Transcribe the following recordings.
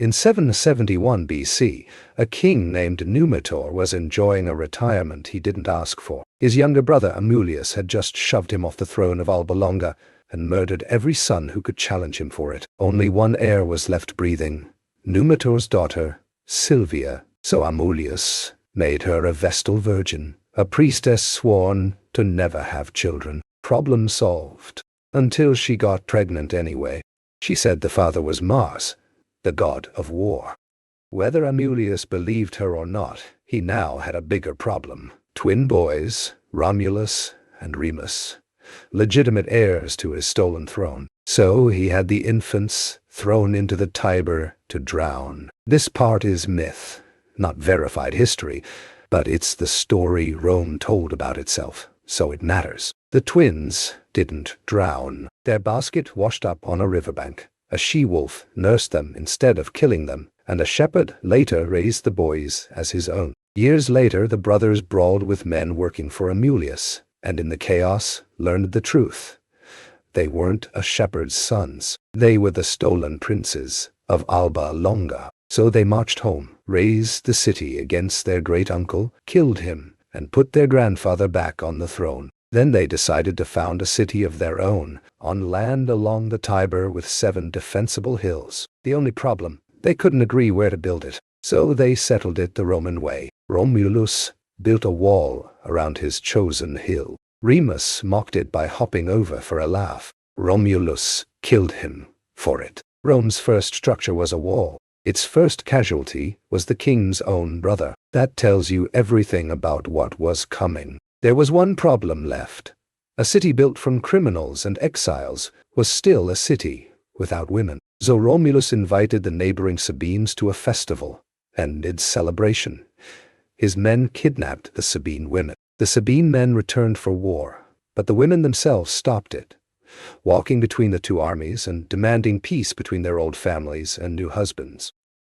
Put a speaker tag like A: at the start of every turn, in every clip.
A: In 771 BC, a king named Numitor was enjoying a retirement he didn't ask for. His younger brother Amulius had just shoved him off the throne of Alba Longa and murdered every son who could challenge him for it. Only one heir was left breathing, Numitor's daughter, Silvia. So Amulius made her a Vestal virgin, a priestess sworn to never have children. Problem solved. Until she got pregnant anyway. She said the father was Mars, the god of war. Whether Amulius believed her or not, he now had a bigger problem. Twin boys, Romulus and Remus, legitimate heirs to his stolen throne. So he had the infants thrown into the Tiber to drown. This part is myth, not verified history, but it's the story Rome told about itself, so it matters. The twins didn't drown. Their basket washed up on a riverbank. A she-wolf nursed them instead of killing them, and a shepherd later raised the boys as his own. Years later, the brothers brawled with men working for Amulius, and in the chaos learned the truth. They weren't a shepherd's sons. They were the stolen princes of Alba Longa. So they marched home, razed the city against their great-uncle, killed him, and put their grandfather back on the throne. Then they decided to found a city of their own, on land along the Tiber with 7 defensible hills. The only problem, they couldn't agree where to build it. So they settled it the Roman way. Romulus built a wall around his chosen hill. Remus mocked it by hopping over for a laugh. Romulus killed him for it. Rome's first structure was a wall. Its first casualty was the king's own brother. That tells you everything about what was coming. There was one problem left. A city built from criminals and exiles was still a city without women. So Romulus invited the neighboring Sabines to a festival, and in celebration, his men kidnapped the Sabine women. The Sabine men returned for war, but the women themselves stopped it, walking between the two armies and demanding peace between their old families and new husbands.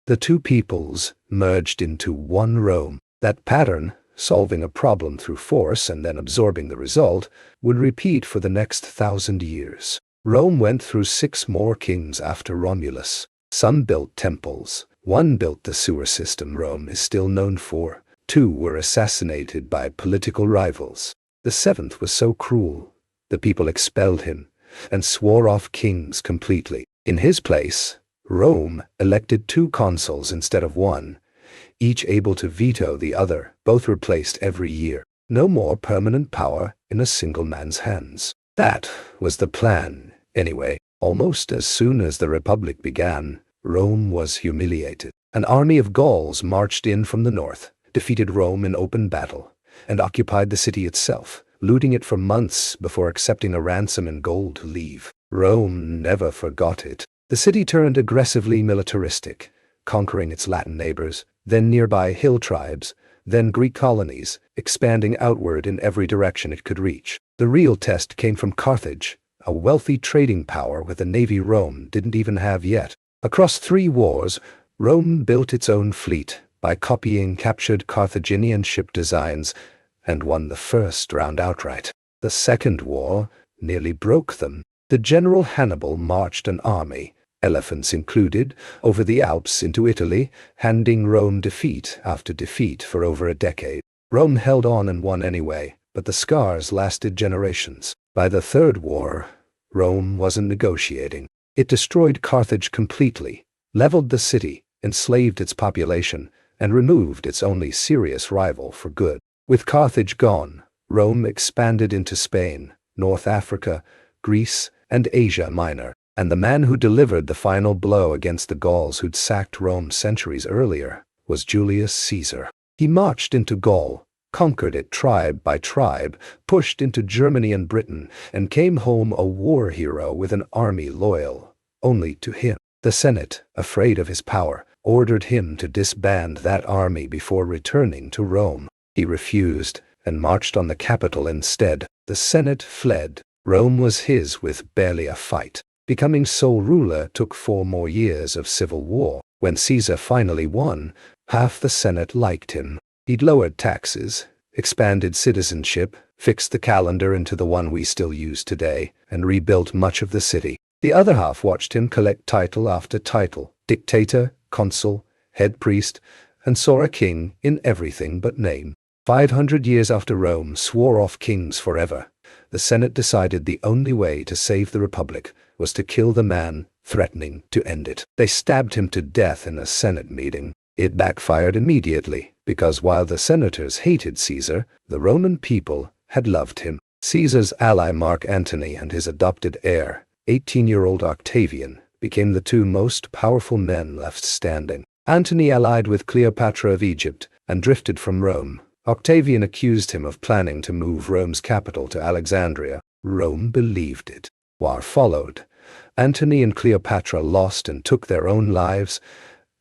A: The two peoples merged into one Rome. That pattern, solving a problem through force and then absorbing the result, would repeat for the next 1,000 years. Rome went through 6 more kings after Romulus. Some built temples. One built the sewer system Rome is still known for. 2 were assassinated by political rivals. The 7th was so cruel, the people expelled him and swore off kings completely. In his place, Rome elected 2 consuls instead of 1, each able to veto the other, both replaced every year. No more permanent power in a single man's hands. That was the plan, anyway. Almost as soon as the Republic began, Rome was humiliated. An army of Gauls marched in from the north, defeated Rome in open battle, and occupied the city itself, looting it for months before accepting a ransom in gold to leave. Rome never forgot it. The city turned aggressively militaristic, conquering its Latin neighbors, then nearby hill tribes, then Greek colonies, expanding outward in every direction it could reach. The real test came from Carthage, a wealthy trading power with a navy Rome didn't even have yet. Across 3 wars, Rome built its own fleet by copying captured Carthaginian ship designs and won the first round outright. The Second War nearly broke them. The general Hannibal marched an army, elephants included, over the Alps into Italy, handing Rome defeat after defeat for over a decade. Rome held on and won anyway, but the scars lasted generations. By the Third War, Rome wasn't negotiating. It destroyed Carthage completely, leveled the city, enslaved its population, and removed its only serious rival for good. With Carthage gone, Rome expanded into Spain, North Africa, Greece, and Asia Minor. And the man who delivered the final blow against the Gauls who'd sacked Rome centuries earlier was Julius Caesar. He marched into Gaul, conquered it tribe by tribe, pushed into Germany and Britain, and came home a war hero with an army loyal only to him. The Senate, afraid of his power, ordered him to disband that army before returning to Rome. He refused and marched on the capital instead. The Senate fled. Rome was his with barely a fight. Becoming sole ruler took 4 more years of civil war. When Caesar finally won, half the Senate liked him. He'd lowered taxes, expanded citizenship, fixed the calendar into the one we still use today, and rebuilt much of the city. The other half watched him collect title after title. Dictator, consul, head priest, and saw a king in everything but name. 500 years after Rome swore off kings forever, the Senate decided the only way to save the Republic was to kill the man threatening to end it. They stabbed him to death in a Senate meeting. It backfired immediately, because while the senators hated Caesar, the Roman people had loved him. Caesar's ally Mark Antony and his adopted heir, 18-year-old Octavian, became the two most powerful men left standing. Antony allied with Cleopatra of Egypt and drifted from Rome. Octavian accused him of planning to move Rome's capital to Alexandria. Rome believed it. War followed. Antony and Cleopatra lost and took their own lives,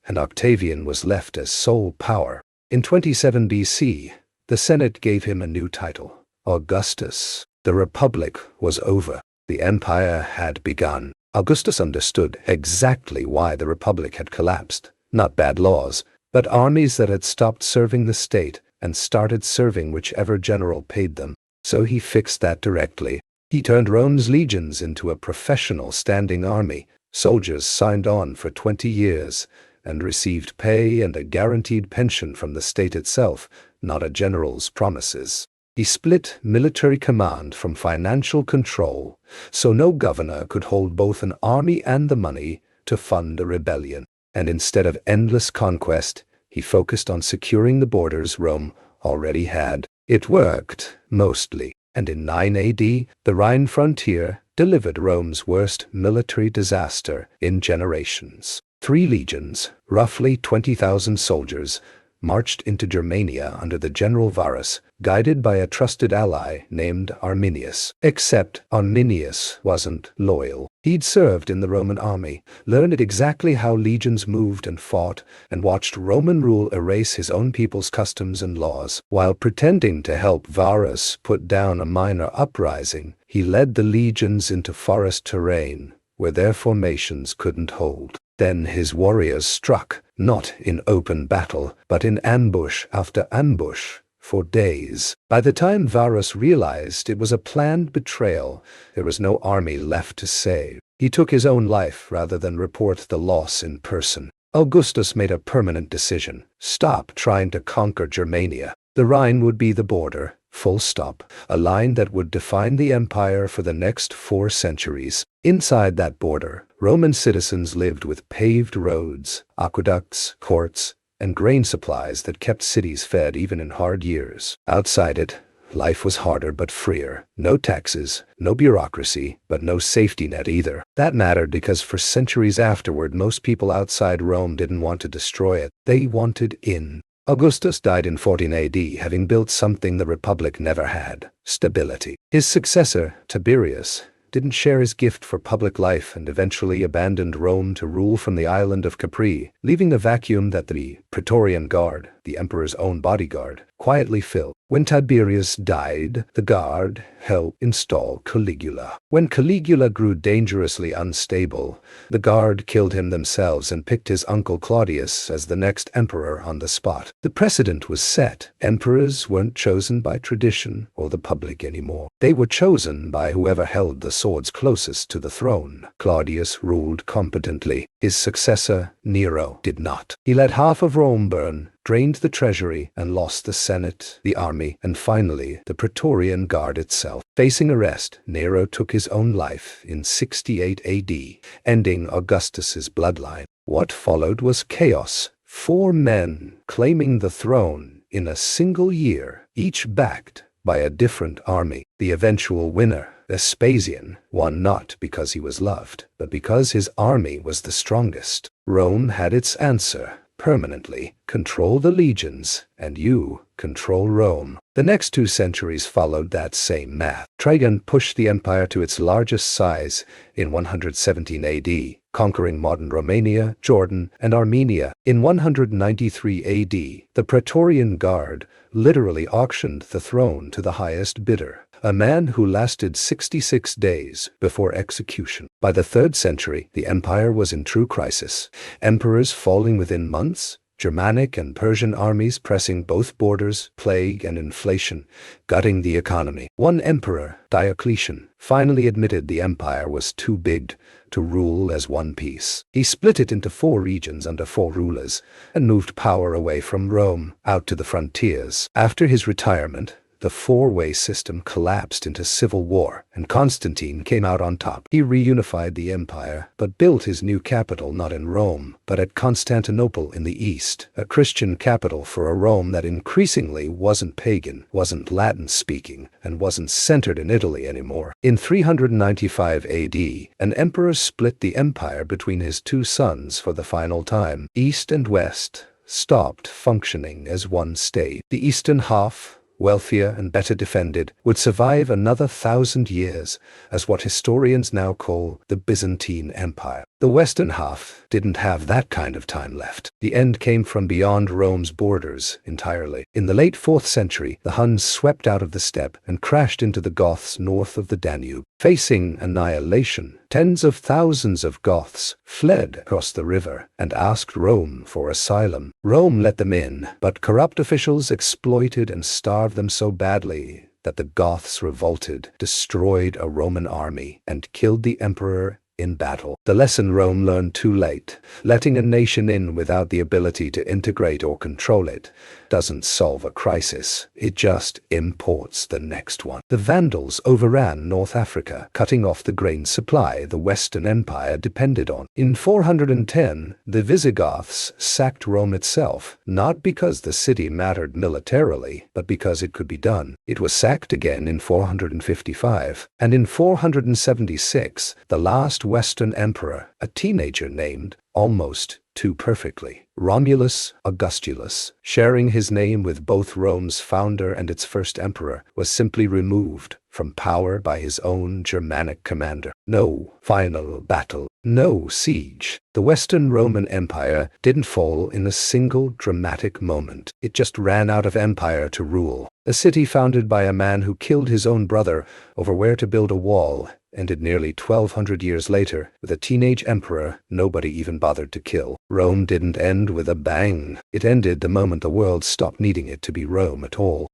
A: and Octavian was left as sole power. In 27 BC, the Senate gave him a new title, Augustus. The Republic was over. The Empire had begun. Augustus understood exactly why the Republic had collapsed. Not bad laws, but armies that had stopped serving the state and started serving whichever general paid them. So he fixed that directly. He turned Rome's legions into a professional standing army. Soldiers signed on for 20 years and received pay and a guaranteed pension from the state itself, not a general's promises. He split military command from financial control, so no governor could hold both an army and the money to fund a rebellion. And instead of endless conquest, he focused on securing the borders Rome already had. It worked, mostly, and in 9 AD, the Rhine frontier delivered Rome's worst military disaster in generations. 3 legions, roughly 20,000 soldiers, marched into Germania under the general Varus, guided by a trusted ally named Arminius. Except Arminius wasn't loyal. He'd served in the Roman army, learned exactly how legions moved and fought, and watched Roman rule erase his own people's customs and laws. While pretending to help Varus put down a minor uprising, he led the legions into forest terrain, where their formations couldn't hold. Then his warriors struck, not in open battle, but in ambush after ambush, for days. By the time Varus realized it was a planned betrayal, there was no army left to save. He took his own life rather than report the loss in person. Augustus made a permanent decision: stop trying to conquer Germania. The Rhine would be the border, full stop, a line that would define the empire for the next 4 centuries. Inside that border, Roman citizens lived with paved roads, aqueducts, courts, and grain supplies that kept cities fed even in hard years. Outside it, life was harder but freer. No taxes, no bureaucracy, but no safety net either. That mattered because for centuries afterward, most people outside Rome didn't want to destroy it. They wanted in. Augustus died in 14 AD, having built something the Republic never had: stability. His successor, Tiberius, didn't share his gift for public life and eventually abandoned Rome to rule from the island of Capri, leaving the vacuum that the Praetorian Guard, the emperor's own bodyguard, quietly filled. When Tiberius died, the Guard helped install Caligula. When Caligula grew dangerously unstable, the Guard killed him themselves and picked his uncle Claudius as the next emperor on the spot. The precedent was set. Emperors weren't chosen by tradition or the public anymore. They were chosen by whoever held the swords closest to the throne. Claudius ruled competently. His successor, Nero, did not. He let half of Rome burn, drained the treasury, and lost the Senate, the army, and finally the Praetorian Guard itself. Facing arrest, Nero took his own life in 68 AD, ending Augustus's bloodline. What followed was chaos. 4 men claiming the throne in a single year, each backed by a different army. The eventual winner, Vespasian, won not because he was loved, but because his army was the strongest. Rome had its answer. Permanently control the legions, and you control Rome. The next 2 centuries followed that same math. Trajan pushed the empire to its largest size in 117 AD, conquering modern Romania, Jordan, and Armenia. In 193 AD, the Praetorian Guard literally auctioned the throne to the highest bidder, a man who lasted 66 days before execution. By the 3rd century, the empire was in true crisis. Emperors falling within months, Germanic and Persian armies pressing both borders, plague and inflation, gutting the economy. One emperor, Diocletian, finally admitted the empire was too big to rule as one piece. He split it into 4 regions under 4 rulers and moved power away from Rome out to the frontiers. After his retirement, the 4-way system collapsed into civil war, and Constantine came out on top. He reunified the empire, but built his new capital not in Rome, but at Constantinople in the east, a Christian capital for a Rome that increasingly wasn't pagan, wasn't Latin-speaking, and wasn't centered in Italy anymore. In 395 AD, an emperor split the empire between his 2 sons for the final time. East and West stopped functioning as one state. The eastern half, wealthier and better defended, would survive another 1,000 years as what historians now call the Byzantine Empire. The western half didn't have that kind of time left. The end came from beyond Rome's borders entirely. In the late 4th century, the Huns swept out of the steppe and crashed into the Goths north of the Danube. Facing annihilation, tens of thousands of Goths fled across the river and asked Rome for asylum. Rome let them in, but corrupt officials exploited and starved them so badly that the Goths revolted, destroyed a Roman army, and killed the emperor in battle. The lesson Rome learned too late: letting a nation in without the ability to integrate or control it doesn't solve a crisis, it just imports the next one. The Vandals overran North Africa, cutting off the grain supply the Western Empire depended on. In 410, the Visigoths sacked Rome itself, not because the city mattered militarily, but because it could be done. It was sacked again in 455, and in 476, the last Western emperor, a teenager named, almost too perfectly, Romulus Augustus, sharing his name with both Rome's founder and its first emperor, was simply removed from power by his own Germanic commander. No final battle, no siege. The Western Roman Empire didn't fall in a single dramatic moment. It just ran out of empire to rule. A city founded by a man who killed his own brother over where to build a wall ended nearly 1,200 years later with a teenage emperor nobody even bothered to kill. Rome didn't end with a bang. It ended the moment the world stopped needing it to be Rome at all.